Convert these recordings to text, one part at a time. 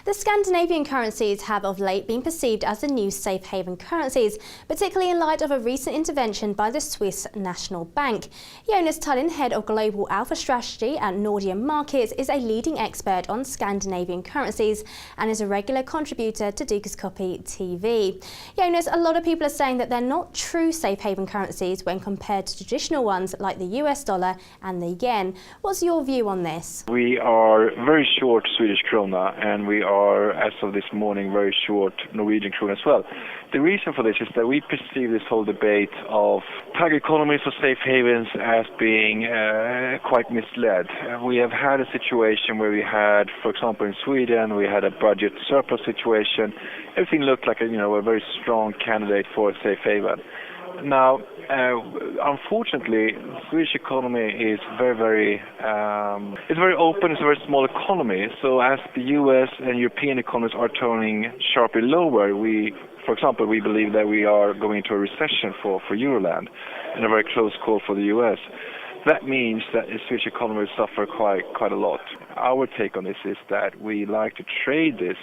The Scandinavian currencies have of late been perceived as the new Safehaven currencies, particularly in light of a recent intervention by the Swiss National Bank. Jonas Thulin, head of Global Alpha Strategy at Nordea Markets, is a leading expert on Scandinavian currencies and is a regular contributor to DukascopyTV. Jonas, a lot of people are saying that they're not true Safehaven currencies when compared to traditional ones like the US dollar and the yen. What's your view on this? We are very short Swedish krona, and we are, as of this morning, very short Norwegian krona as well. The reason for this is that we perceive this whole debate of tiger economies or safe havens as being quite misled. We have had a situation where we had, for example, in Sweden, we had a budget surplus situation. Everything looked like a very strong candidate for a safe haven. Now, unfortunately, the Swedish economy is very open. It's a very small economy. So as the U.S. and European economies are turning sharply lower, for example, we believe that we are going into a recession for Euroland, and a very close call for the U.S. That means that the Swedish economy will suffer quite a lot. Our take on this is that we like to trade this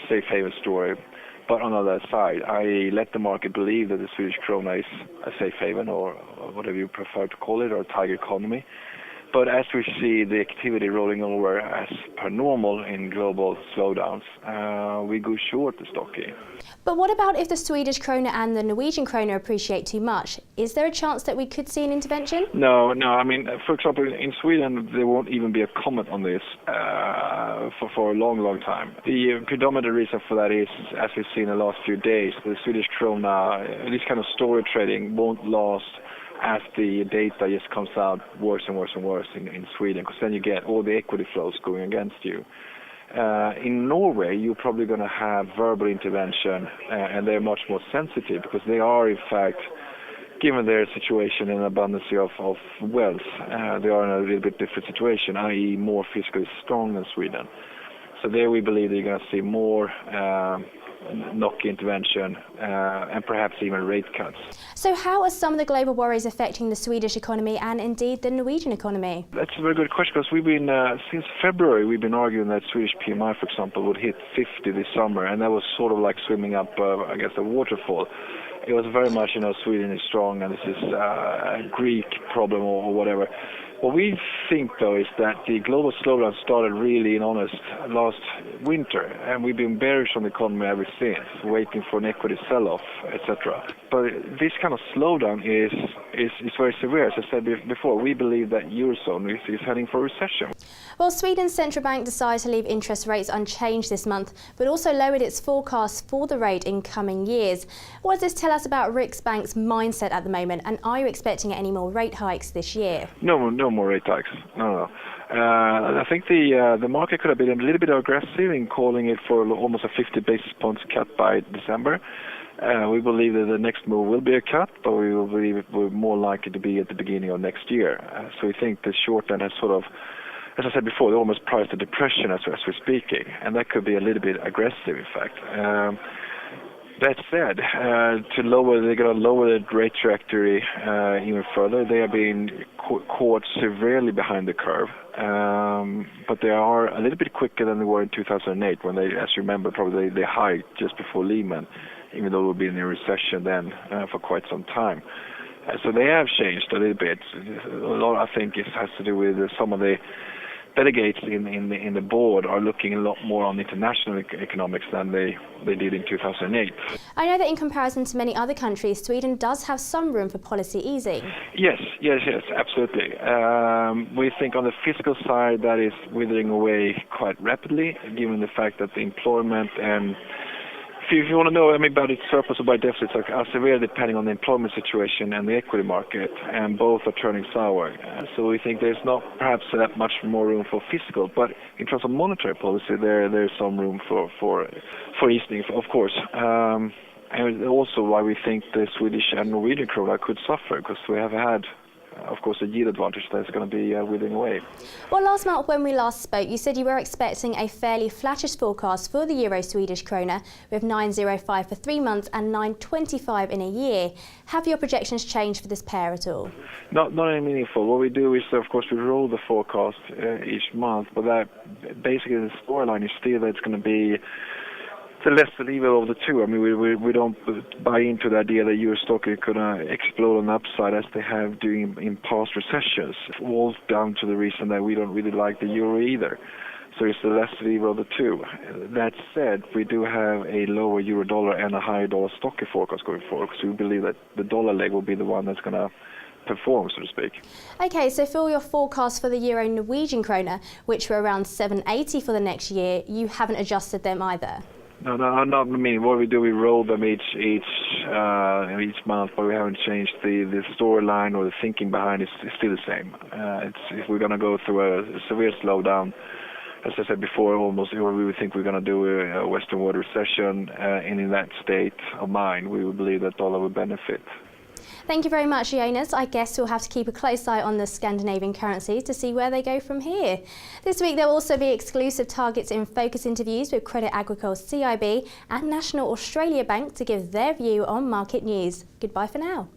safe haven story, but on the other side, i.e. let the market believe that the Swedish krona is a safe haven, or whatever you prefer to call it, or a tiger economy. But as we see the activity rolling over as per normal in global slowdowns, we go short the stocky. But what about if the Swedish krona and the Norwegian krona appreciate too much? Is there a chance that we could see an intervention? No. I mean, for example, in Sweden, there won't even be a comment on this for a long time. The predominant reason for that is, as we've seen in the last few days, the Swedish krona, this kind of story trading won't last as the data just comes out worse and worse in Sweden, because then you get all the equity flows going against you. In Norway, you're probably going to have verbal intervention, and they're much more sensitive because they are, in fact, given their situation and abundance of wealth, they are in a little bit different situation, i.e. more fiscally strong than Sweden. So there we believe that you're going to see more NOK intervention and perhaps even rate cuts. So how are some of the global worries affecting the Swedish economy and indeed the Norwegian economy? That's a very good question, because we've been, since February, we've been arguing that Swedish PMI, for example, would hit 50 this summer, and that was sort of like swimming up, a waterfall. It was very much, Sweden is strong and this is a Greek problem or whatever. What we think, though, is that the global slowdown started really, in honest, last winter, and we've been bearish on the economy ever since, waiting for an equity sell-off, etc. But this kind of slowdown is very severe. As I said before, we believe that Eurozone is heading for a recession. Well, Sweden's central bank decided to leave interest rates unchanged this month, but also lowered its forecast for the rate in coming years. What does this tell us about Riksbank's mindset at the moment, and are you expecting any more rate hikes this year? No more rate hikes. No. I think the market could have been a little bit aggressive in calling it for almost a 50 basis points cut by December. We believe that the next move will be a cut, but we will believe it will more likely to be at the beginning of next year. So we think the short end has sort of, as I said before, they almost priced a depression as we're speaking, and that could be a little bit aggressive, in fact. That said, they're going to lower the rate trajectory even further. They are being caught severely behind the curve, but they are a little bit quicker than they were in 2008, when they, as you remember, probably they hiked just before Lehman, even though we've been in a recession then for quite some time. So they have changed a little bit. A lot, I think, has to do with some of the delegates in the board are looking a lot more on international economics than they did in 2008. I know that in comparison to many other countries, Sweden does have some room for policy easing. Yes, absolutely. We think on the fiscal side that is withering away quite rapidly, given the fact that the employment and if you want to know about its surplus or by deficits are severely depending on the employment situation and the equity market, and both are turning sour. So we think there's not perhaps that much more room for fiscal, but in terms of monetary policy, there's some room for easing, of course. And also why we think the Swedish and Norwegian krona could suffer, because we have had of course, a yield advantage that's going to be withering away. Well, last month when we last spoke, you said you were expecting a fairly flattish forecast for the euro-Swedish krona, with 9.05 for 3 months and 9.25 in a year. Have your projections changed for this pair at all? Not any meaningful. What we do is, of course, we roll the forecast each month, but that basically the storyline is still that it's going to be the lesser evil of the two. I mean, we don't buy into the idea that euro stock is going to explode on the upside as they have doing in past recessions. All down to the reason that we don't really like the euro either. So it's the lesser evil of the two. That said, we do have a lower euro dollar and a higher dollar stock forecast going forward, because we believe that the dollar leg will be the one that's going to perform, so to speak. Okay, so for your forecast for the euro Norwegian krona, which were around 7.80 for the next year, you haven't adjusted them either? No, I mean, what we do, we roll them each month, but we haven't changed the storyline or the thinking behind it. It's still the same. If we're going to go through a severe slowdown, as I said before, almost, or we would think we're going to do a Western world recession, and in that state of mind, we would believe that dollar would benefit. Thank you very much, Jonas. I guess we'll have to keep a close eye on the Scandinavian currencies to see where they go from here. This week there will also be exclusive targets in focus interviews with Credit Agricole CIB and National Australia Bank to give their view on market news. Goodbye for now.